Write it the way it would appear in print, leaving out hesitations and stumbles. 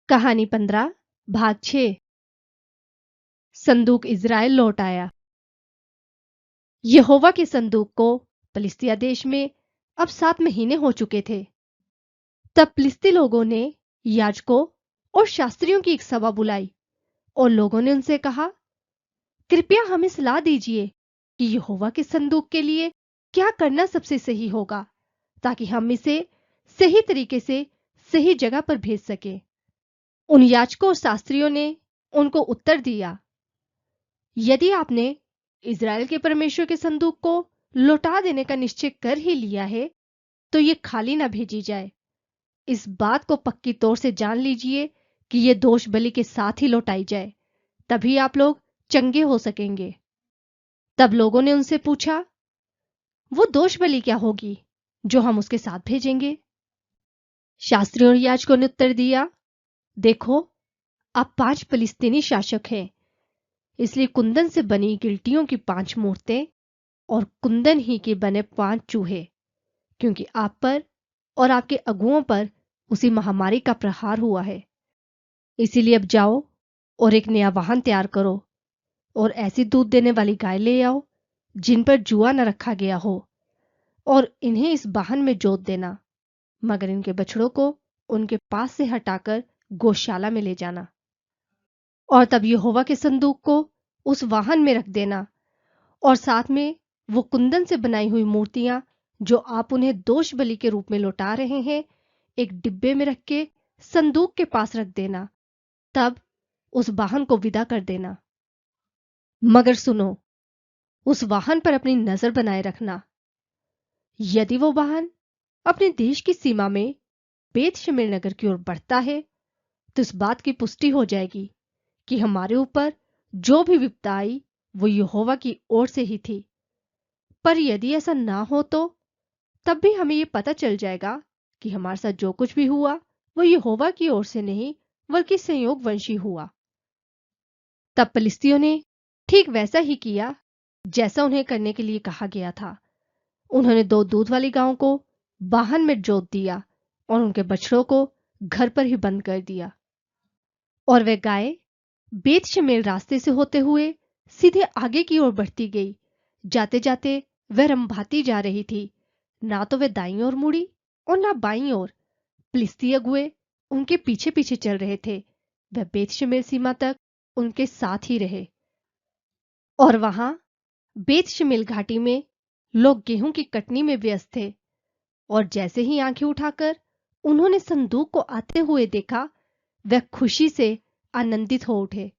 कहानी 15 भाग 6। संदूक इज़राइल लौट आया। यहोवा के संदूक को फिलिस्तिया देश में अब 7 महीने हो चुके थे। तब फिलिस्ती लोगों ने याजकों और शास्त्रियों की एक सभा बुलाई और लोगों ने उनसे कहा, कृपया हमें सलाह दीजिए कि यहोवा के संदूक के लिए क्या करना सबसे सही होगा, ताकि हम इसे सही तरीके से सही जगह पर भेज सके। उन याजकों और शास्त्रियों ने उनको उत्तर दिया, यदि आपने इज़राइल के परमेश्वर के संदूक को लौटा देने का निश्चय कर ही लिया है, तो ये खाली ना भेजी जाए। इस बात को पक्की तौर से जान लीजिए कि ये दोष बलि के साथ ही लौटाई जाए, तभी आप लोग चंगे हो सकेंगे। तब लोगों ने उनसे पूछा, वो दोष बलि क्या होगी जो हम उसके साथ भेजेंगे? शास्त्रियों और याजकों ने उत्तर दिया, देखो, अब 5 फिलिस्तीनी शासक हैं, इसलिए कुंदन से बनी गिलटियों की 5 मूर्तें और कुंदन ही के बने 5 चूहे, क्योंकि आप पर और आपके अगुओं पर उसी महामारी का प्रहार हुआ है। इसीलिए अब जाओ और एक नया वाहन तैयार करो और ऐसी दूध देने वाली गाय ले आओ जिन पर जुआ न रखा गया हो, और इन्हें इस वाहन में जोत देना, मगर इनके बछड़ों को उनके पास से हटाकर गौशाला में ले जाना। और तब यहोवा के संदूक को उस वाहन में रख देना, और साथ में वो कुंदन से बनाई हुई मूर्तियां जो आप उन्हें दोष बलि के रूप में लौटा रहे हैं, एक डिब्बे में रख के संदूक के पास रख देना। तब उस वाहन को विदा कर देना। मगर सुनो, उस वाहन पर अपनी नजर बनाए रखना। यदि वो वाहन अपने देश की सीमा में बेत शमेल नगर की ओर बढ़ता है, तो इस बात की पुष्टि हो जाएगी कि हमारे ऊपर जो भी विपदा आई वो यहोवा की ओर से ही थी। पर यदि ऐसा ना हो, तो तब भी हमें ये पता चल जाएगा कि हमारे साथ जो कुछ भी हुआ वो यहोवा की ओर से नहीं, बल्कि संयोग वंशी हुआ। तब फिलिस्तियों ने ठीक वैसा ही किया जैसा उन्हें करने के लिए कहा गया था। उन्होंने 2 दूध वाली गायों को वाहन में जोत दिया और उनके बछड़ों को घर पर ही बंद कर दिया। और वह गाय बेत शमेल रास्ते से होते हुए सीधे आगे की ओर बढ़ती गई। जाते जाते वह रंभाती जा रही थी, ना तो वह दाईं ओर मुड़ी और ना बाईं ओर। फिलिस्ती अगुए उनके पीछे पीछे चल रहे थे। वह बेत शमेल सीमा तक उनके साथ ही रहे। और वहां बेत शमेल घाटी में लोग गेहूं की कटनी में व्यस्त थे, और जैसे ही आंखें उठाकर उन्होंने संदूक को आते हुए देखा, वह खुशी से आनंदित हो उठे।